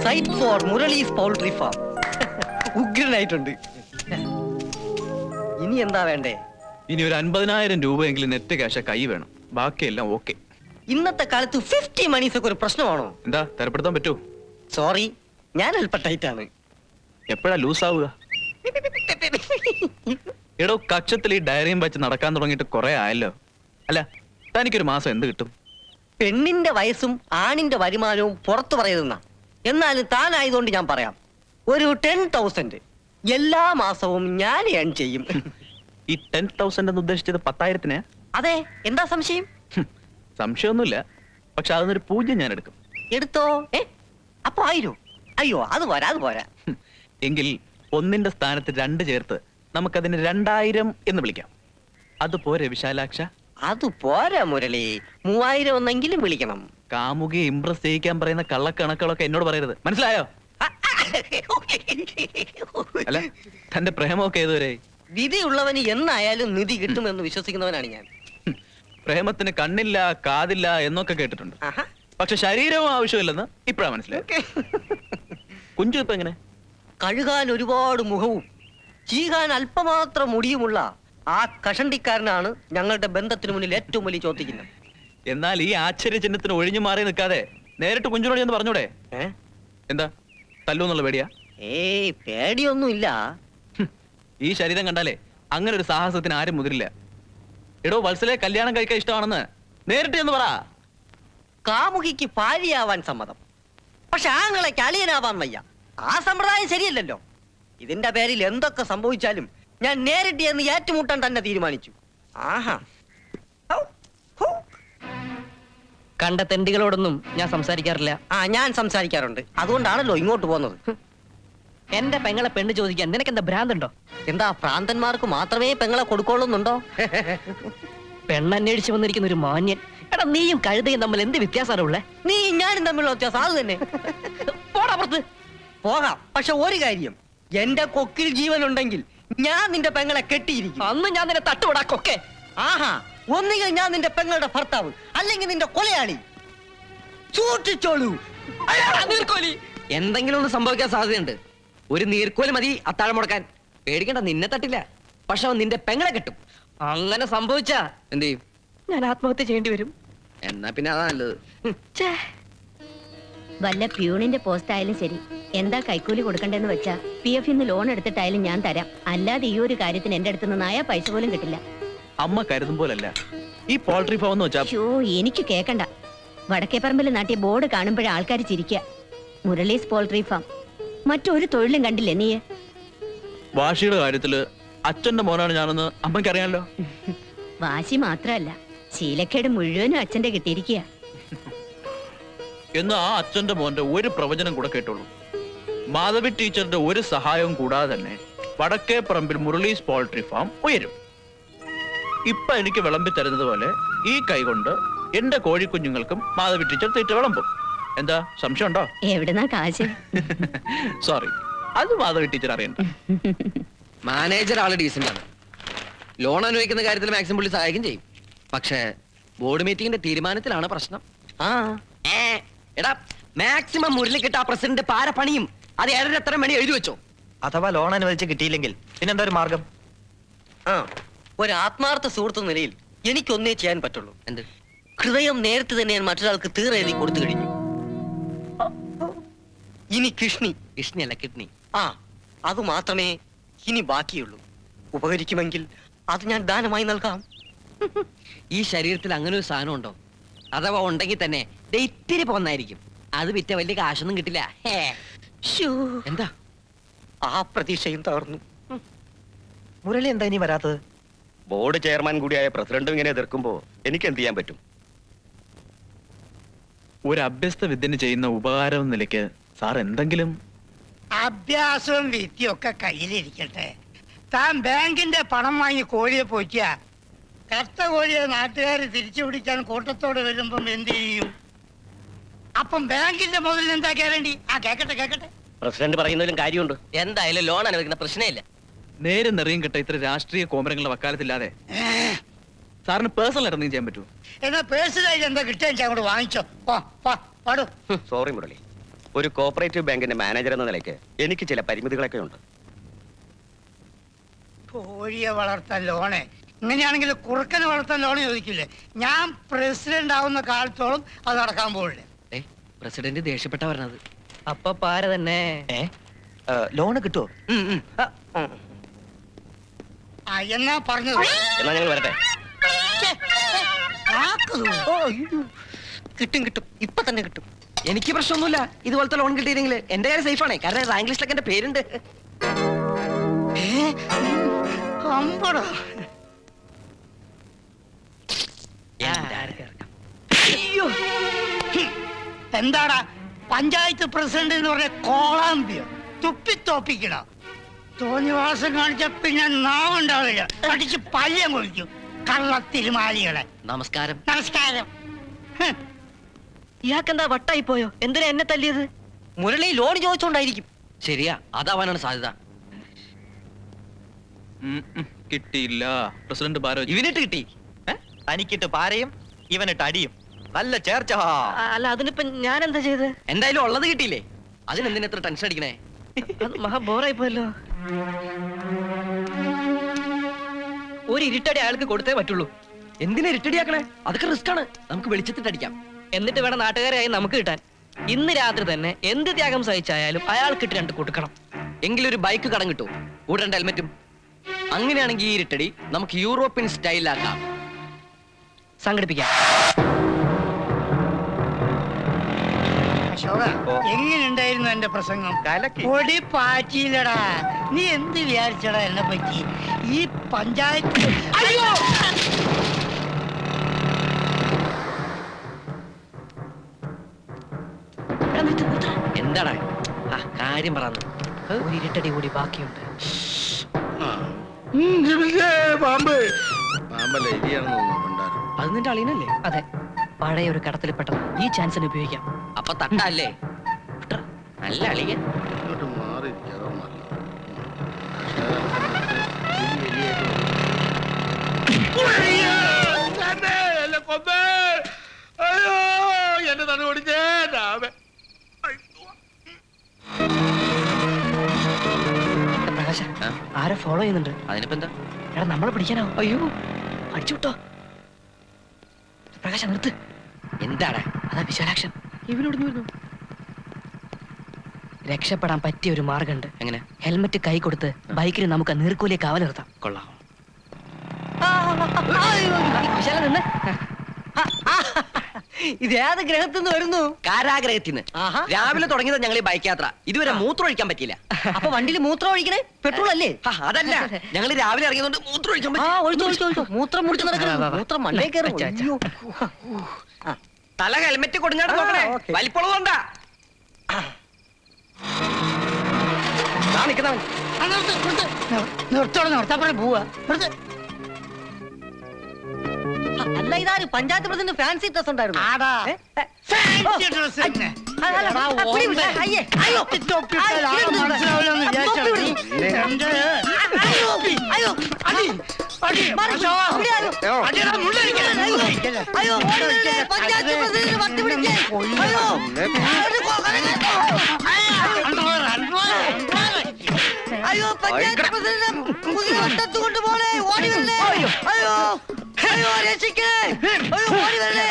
Site for Murali's poultry farm. ഉഗ്രനായിട്ടുണ്ട്. ഇനി എന്താ വേണ്ടേ? ഇനി ഒരു 50,000 രൂപയെങ്കിലും നെറ്റ് ക്യാഷ് കൈ വേണം. ബാക്കിയെല്ലാം ഓക്കെ. ഇന്നത്തെ കാലത്ത് 50 മണീസ് ഒക്കെ ഒരു പ്രശ്നമാണോ? എന്താ തരപ്പെടുത്താൻ പറ്റൂ? സോറി, ഞാൻ അല്പ ടൈറ്റാണ്. എപ്പോഴാ ലൂസ് ആവുക? എടോ, കക്ഷത്തിൽ ഈ ഡയറിയും വെച്ച് നടക്കാൻ തുടങ്ങിയിട്ട് കുറെ ആയല്ലോ. അല്ല, തനിക്കൊരു മാസം എന്ത് കിട്ടും? പെണ്ണിന്റെ വയസ്സും ആണിന്റെ വരുമാനവും പുറത്തു പറയുന്ന, എന്നാലും താനായതുകൊണ്ട് ഞാൻ പറയാം, ഒരു 10,000 എല്ലാ മാസവും ഞാൻ ഏൺ ചെയ്യും. ഈ 10,000 എന്ന് ഉദ്ദേശിച്ചത് 10,000-ന്? അതെ, എന്താ സംശയം? സംശയമൊന്നുമില്ല, പക്ഷെ അതൊന്നൊരു 0 ഞാൻ എടുക്കും. എടുത്തോ. അപ്പൊ 1000? അയ്യോ, അത് പോരാ, അത് പോരാ. എങ്കിൽ 1ന്റെ സ്ഥാനത്ത് 2 ചേർത്ത് നമുക്കതിന് 2000 എന്ന് വിളിക്കാം. അതുപോരെ വിശാലാക്ഷ? അത് പോരാ മുരളി, 3000 ഒന്നെങ്കിലും വിളിക്കണം. കാമുകിയെ ഇംപ്രസ് ചെയ്യിക്കാൻ പറയുന്ന കള്ളക്കണക്കുകളൊക്കെ എന്നോട് പറയരുത്, മനസ്സിലായോ? അല്ല, തന്റെ പ്രേമമൊക്കെ ഏതുവരെ? വിധിയുള്ളവന് എന്നായാലും നിധി കിട്ടുമെന്ന് വിശ്വസിക്കുന്നവനാണ് ഞാൻ. പ്രേമത്തിന് കണ്ണില്ല കാതില്ല എന്നൊക്കെ കേട്ടിട്ടുണ്ട്, പക്ഷെ ശരീരവും ആവശ്യമില്ലെന്ന് ഇപ്പഴാ മനസ്സിലായി. കുഞ്ചു ഇപ്പൊ എങ്ങനെ? കഴുകാൻ ഒരുപാട് മുഖവും ചീകാൻ അല്പമാത്രം മുടിയുമുള്ള ആ കഷണ്ടിക്കാരനാണ് ഞങ്ങളുടെ ബന്ധത്തിന് മുന്നിൽ ഏറ്റവും വലിയ ചോദിക്കുന്നത്. എന്നാൽ ഈ ആശ്ചര്യ ചിഹ്നത്തിന് ഒഴിഞ്ഞു മാറി നിൽക്കാതെ നേരിട്ട് കുഞ്ചുനോട് എന്ന് പറഞ്ഞൂടെ? എന്താ തല്ലൂന്നുള്ള പേടിയാ? പേടിയൊന്നുമില്ല. ഈ ശരീരം കണ്ടാലേ അങ്ങനെ ഒരു സാഹസത്തിന് ആരും മുതിരില്ല. എടോ, വത്സലെ കല്യാണം കഴിക്കാൻ ഇഷ്ടമാണെന്ന് നേരിട്ട് എന്ന് പറ. കാമുകിക്ക് ഭാര്യയാവാൻ സമ്മതം, പക്ഷെ ആങ്ങളയ്ക്ക് അളിയനാവാൻ വയ്യ. ആ സമ്പ്രദായം ശരിയല്ലല്ലോ. ഇതിന്റെ പേരിൽ എന്തൊക്കെ സംഭവിച്ചാലും ഞാൻ നേരിട്ട് എന്ന് ഏറ്റുമുട്ടാൻ തന്നെ തീരുമാനിച്ചു. ആഹാ, കണ്ട തെണ്ടികളോടൊന്നും ഞാൻ സംസാരിക്കാറില്ല. ഞാൻ സംസാരിക്കാറുണ്ട്, അതുകൊണ്ടാണല്ലോ ഇങ്ങോട്ട് പോകുന്നത്. എന്റെ പെങ്ങളെ പെണ്ണ് ചോദിക്കാൻ നിനക്ക് എന്താ ഭ്രാന്തുണ്ടോ? എന്താ, ഭ്രാന്തന്മാർക്ക് മാത്രമേ പെങ്ങളെ കൊടുക്കൊള്ളുന്നുണ്ടോ? പെണ്ണന്വേഷിച്ച് വന്നിരിക്കുന്ന ഒരു മാന്യൻ. എടാ, നീയും കഴുതയും തമ്മിൽ എന്ത് വ്യത്യാസമാണ് ഉള്ളേ? നീ ഞാനും തമ്മിലുള്ള വ്യത്യാസം അത് തന്നെ. പോടാ, പോകാം, പക്ഷെ ഒരു കാര്യം, എന്റെ കൊക്കിൽ ജീവനുണ്ടെങ്കിൽ ഞാൻ നിന്റെ പെങ്ങളെ കെട്ടിയിരിക്കും. അന്ന് ഞാൻ നിന്നെ തട്ടുവിടാ കൊക്കെ. ആഹാ, ഒന്നുകിൽ ഞാൻ നിന്റെ പെങ്ങളുടെ ഭർത്താവ്, അല്ലെങ്കിൽ നിന്റെ കൊലയാളി. സൂക്ഷിച്ചോളൂ. എന്തെങ്കിലും ഒന്ന് സംഭവിക്കാൻ സാധ്യതയുണ്ട്. ഒരു നീർക്കോല് മതി അത്താഴം മുടക്കാൻ. പേടിക്കണ്ട, നിന്നെ തട്ടില്ല, പക്ഷെ അവൻ നിന്റെ പെങ്ങളെ കെട്ടും. അങ്ങനെ സംഭവിച്ചാ എന്ത് ചെയ്യും? ഞാൻ ആത്മഹത്യ ചെയ്യേണ്ടി വരും. എന്നാ പിന്നെ അതാ നല്ലത്. വല്ല പ്യൂണിന്റെ പോസ്റ്റ് ആയാലും ശരി, എന്താ കൈക്കൂലി കൊടുക്കണ്ടെന്ന് വെച്ചാ PF ലോൺ എടുത്തിട്ടായാലും ഞാൻ തരാം. അല്ലാതെ ഈ ഒരു കാര്യത്തിന് എന്റെ അടുത്ത് നിന്ന് പൈസ പോലും കിട്ടില്ല. അമ്മ കരുതും പോലല്ല ഈ പോൾട്രി ഫാം എന്ന് വെച്ചാ. എനിക്ക് കേക്കണ്ട. വടക്കേപ്പറമ്പിൽ നാട്ടിയ ബോർഡ് കാണുമ്പോഴേ ആൾക്കാർ ചിരിക്കുക. Murali's poultry farm. മറ്റൊരു തൊഴിലും കണ്ടില്ലേ നീ? വാശിയുടെ കാര്യത്തില് അച്ഛന്റെ മോനാണ് ഞാനെന്ന് അമ്മയ്ക്കറിയാലോ. വാശി മാത്രല്ല, ശീലക്കേട് മുഴുവനും അച്ഛന്റെ കിട്ടിയിരിക്കുക. എന്ന് ആ അച്ഛന്റെ മോന്റെ ഒരു പ്രവചനം കൂടെ കേട്ടുള്ളൂ. മാധവി ടീച്ചറുടെ ഒരു സഹായവും കൂടാതെ തന്നെ വടക്കേപ്പറമ്പിൽ മുരളീസ് പോൾട്രി ഫാം ഉയരും. ഇപ്പൊ എനിക്ക് വിളമ്പി തരുന്നത് പോലെ ഈ കൈ കൊണ്ട് എന്റെ കോഴിക്കുഞ്ഞുങ്ങൾക്കും മാധവി ടീച്ചർ തീറ്റ വിളമ്പും. എന്താ സംശയം ഉണ്ടോ? എവിടുന്നാ കാശ്? സോറി, അത് മാധവി ടീച്ചർ അറിയണ്ട. മാനേജർ ആള് ഡീസന്റ് ആണ്. ലോൺ അനുവദിക്കുന്ന കാര്യത്തിൽ മാക്സിമം പുള്ളി സഹായിക്കും ചെയ്യും. പക്ഷേ ബോർഡ് മീറ്റിംഗിന്റെ തീരുമാനത്തിലാണ് പ്രശ്നം. എടാ, മാക്സിമം മുരളിക്കിട്ട് ആ പ്രസിഡന്റ് പാര പണിയും. അത് 7:30 മണി എഴുതി വെച്ചോ. അഥവാ ലോൺ അനുവദിച്ച് കിട്ടിയില്ലെങ്കിൽ പിന്നെന്താ ഒരു മാർഗം? ഒരു ആത്മാർത്ഥ സുഹൃത്ത് നിലയിൽ എനിക്കൊന്നേ ചെയ്യാൻ പറ്റുള്ളൂ. എന്ത്? ഹൃദയം നേരത്തെ തന്നെ ഞാൻ മറ്റൊരാൾക്ക് തീരെഴുതി കൊടുത്തു കഴിഞ്ഞു. ഇനി കിഷ്ണിയല്ല, കിഡ്നി. അത് മാത്രമേ ഇനി ബാക്കിയുള്ളൂ. ഉപകരിക്കുമെങ്കിൽ അത് ഞാൻ ദാനമായി നൽകാം. ഈ ശരീരത്തിൽ അങ്ങനെ ഒരു സാധനം ഉണ്ടോ? അഥവാ ഉണ്ടെങ്കിൽ തന്നെ ഇത്തിരി പോന്നായിരിക്കും. അത് വിറ്റ വലിയ കാശൊന്നും കിട്ടില്ല. എന്താ? ആ പ്രതീക്ഷയും തകർന്നു. മുരളി എന്താ ഇനി വരാത്തത്? ബോർഡ് ചെയർമാൻ കൂടിയായ പ്രസിഡന്റും ഇങ്ങനെ എതിർക്കുമ്പോ എനിക്ക് എന്ത് ചെയ്യാൻ പറ്റും? ഒരു അഭ്യസ്ത വിദ്യന് ചെയ്യുന്ന ഉപകാരം നിലയ്ക്ക് സാർ എന്തെങ്കിലും. അഭ്യാസവും വിദ്യയൊക്കെ കയ്യിലിരിക്കട്ടെ. താൻ ബാങ്കിന്റെ പണം വാങ്ങി കോഴിയെ പോയിക്കുക. കറുത്ത കോഴിയെ നാട്ടുകാർ തിരിച്ചു പിടിക്കാൻ കൂട്ടത്തോട് വരുമ്പം എന്ത് ചെയ്യും? അപ്പം ബാങ്കിന്റെ മുതൽ എന്താ കേറേണ്ടി? കേക്കട്ടെ. പ്രസിഡന്റ് പറയുന്നതിലും കാര്യമുണ്ട്. എന്തായാലും ലോൺ അനുവദിക്കുന്ന പ്രശ്നമില്ല. നേരും നിറയും കിട്ട ഇത്ര രാഷ്ട്രീയ കോമരങ്ങളുടെ വക്കാലത്തില്ലാതെ സാറിന് പേഴ്സണൽ ഇറങ്ങുകയും ചെയ്യാൻ പറ്റൂ. എന്നാ പേഴ്സണലായിട്ട് എന്താ കിട്ടുക അങ്ങോട്ട് വാങ്ങിച്ചോ. പാടൂ. സോറി മുരളി, ഒരു കോപ്പറേറ്റീവ് ബാങ്കിന്റെ മാനേജർ എന്ന നിലയ്ക്ക് എനിക്ക് ചില പരിമിതികളൊക്കെ ഉണ്ട്. കോഴിയെ വളർത്താൻ ലോണ്, ഇങ്ങനെയാണെങ്കിൽ കുറുക്കനെ വളർത്താൻ ലോണ് ചോദിക്കില്ലേ? ഞാൻ പ്രസിഡന്റ് ആവുന്ന കാലത്തോളം അത് നടക്കാൻ പോകില്ലേ? പ്രസിഡന്റ് ദേഷ്യപ്പെട്ട പറഞ്ഞത്. അപ്പൊ പാര തന്നെ. ലോണ് കിട്ടുമോ? എന്നാ പറഞ്ഞത്? എന്നാ ഞങ്ങൾ വരട്ടെ. കിട്ടും കിട്ടും, ഇപ്പൊ തന്നെ കിട്ടും. എനിക്ക് പ്രശ്നമൊന്നുമില്ല ഇതുപോലത്തെ ലോൺ കിട്ടിയില്ലെങ്കിൽ. എന്റെ കാര്യം സേഫ് ആണ്, കാരണം റാങ്ക് ലിസ്റ്റിലൊക്കെ എന്റെ പേരുണ്ട്. അമ്പടാ. എന്താടാ പഞ്ചായത്ത് പ്രസിഡന്റ് എന്ന് പറഞ്ഞ കോളാമ്പിയോ? തുപ്പിത്തോപ്പിക്കണോ? തോന്നിവാസം കാണിച്ച പിന്നെ നാവുണ്ടാവില്ല, അടിച്ച് പയ്യം കൊഴിക്കും. കള്ളത്തിരുമാലികളെ. നമസ്കാരം. നമസ്കാരം. ഇയാൾക്കെന്താ വട്ടായി പോയോ? എന്തിനാ എന്നെ തല്ലിയത്? മുരളി ലോൺ ചോദിച്ചോണ്ടായിരിക്കും. ശരിയാ, അതാവാനാണ് സാധ്യത. കിട്ടിയില്ല. പ്രസിഡന്റ് പാര ഇവനിട്ട് കിട്ടി. തനിക്കിട്ട് പാരയും ഇവനിട്ട് അടിയും. നല്ല ചേർച്ച. അല്ല, അതിനിപ്പോ ഞാൻ എന്താ ചെയ്ത്? എന്തായാലും ഉള്ളത് കിട്ടിയില്ലേ, അതിനെന്തിനാ എത്ര ടെൻഷൻ അടിക്കണേ? അത് മഹാ ബോറായി പോയല്ലോ. ഒരു ഇരുട്ടടി അയാൾക്ക് കൊടുത്തേ പറ്റുള്ളൂ. എന്തിനാ ഇരട്ടടിയാക്കണേ? അതൊക്കെ റിസ്ക് ആണ്. നമുക്ക് വെളിച്ചത്തിട്ടടിക്കാം. എന്നിട്ട് വേണം നാട്ടുകാരായി നമുക്ക് കിട്ടാൻ. ഇന്ന് രാത്രി തന്നെ എന്ത് ത്യാഗം സഹിച്ചായാലും അയാൾക്കിട്ട് രണ്ട് കൊടുക്കണം. എങ്കിലൊരു ബൈക്ക് കടം കിട്ടും, കൂടെ 2 ഹെൽമെറ്റും. അങ്ങനെയാണെങ്കിൽ ഈ ഇരട്ടടി നമുക്ക് യൂറോപ്യൻ സ്റ്റൈലാക്കാം. സംഘടിപ്പിക്കാം. അശോക, എങ്ങനെയുണ്ടായിരുന്നു എന്റെ പ്രസംഗം? കലക്കി. പൊടി പാറ്റിയില്ലടാ. നീ എന്ത് വിചാരിച്ചടാ എന്നെ പറ്റി? ഈ പഞ്ചായത്ത് അയ്യോ എന്താടാ കാര്യം പറഞ്ഞു? ഒരു ഇരുട്ടടി കൂടി ബാക്കിയുണ്ട്. അത് നിന്റെ അളിയനല്ലേ? അതെ, പഴയ ഒരു കടത്തിൽപ്പെട്ടത്. ഈ ചാൻസിന് ഉപയോഗിക്കാം. അപ്പൊ തട്ടല്ലേ? നല്ല അളിയൻ. പ്രകാശ, ആരെ ഫോളോ ചെയ്യുന്നുണ്ട്? അതിനിപ്പോ എന്താ? എടാ, നമ്മളെ പിടിക്കാനോ? അയ്യോ, അടിച്ചു വിട്ടോ. പ്രകാശ, നിർത്ത്. എന്താടാ? അതാ വിശാലാക്ഷൻ. ഇവനോട് വരുന്നു. രക്ഷപ്പെടാൻ പറ്റിയ ഒരു മാർഗമുണ്ട്. എങ്ങനെ? ഹെൽമെറ്റ് കൈ കൊടുത്ത് ബൈക്കിന് നമുക്ക് നീർക്കൂലിയെ കാവൽ നിർത്താം. കൊള്ളാം. വിശാല നിന്ന്. ഇത് ഏത് ഗ്രഹത്തിൽ നിന്ന് വരുന്നു? കാരാഗ്രഹത്തിന്ന്. ആഹാ. രാവിലെ തുടങ്ങിയത് ഞങ്ങൾ ഈ ബൈക്ക് യാത്ര. ഇതുവരെ മൂത്രം ഒഴിക്കാൻ പറ്റിയില്ല. അപ്പൊ വണ്ടിയിൽ മൂത്രം ഒഴിക്കണേ? പെട്രോൾ അല്ലേ? അതല്ല, ഞങ്ങൾ രാവിലെ ഇറങ്ങിയതുകൊണ്ട് മൂത്രം ഒഴിക്കാൻ ആ, പറ്റി. ഒഴിച്ചു ഒഴിച്ചു ഒഴിച്ചു. മൂത്രം മുടിച്ച് നടക്കണം. മൂത്രം മണ്ടേ കയറും. അയ്യോ. തല ഹെൽമെറ്റ് കൊടുങ്ങാട് നോക്കണേ. ആ, ഓക്കേ. വലിപ്പമുള്ളതുകൊണ്ടാ. നിൽക്കുന്നവൻ നിർത്തോടെ നിർത്താപ്പഴേ പോവാ. അല്ല, ഇതാര്? പഞ്ചായത്ത് പ്രസിഡന്റ് ഫാൻസി ഡ്രസ് ഉണ്ടായിരുന്നു. ആടാ. ഫാൻസി ഡ്രസ് തന്നെ. എടാ, ഓമ്പേ. തൊപ്പിയിട്ടാൽ ആളെ മനസ്സിലാവില്ലെന്ന് വിചാരിച്ചാ മതി. അയ്യോ, അടി, അടി, അശോക. അടിയെടാ, മുള്ളിരിക്കല്ലേ, മുള്ളിരിക്കല്ലേ. അയ്യോ, ഓടുന്നില്ലേ? പഞ്ചായത്ത് പ്രസിഡന്റ് വട്ടി പിടിക്കേ. അയ്യോ, അയ്യോ, പഞ്ചായത്ത് പ്രസിഡന്റ് പുതിയ വട്ടത്ത് കൊണ്ടുപോലെ ഓടി വരണേ. അയ്യോ, അയ്യോ, രക്ഷിക്കേ. അയ്യോ, ഓടി വരണേ.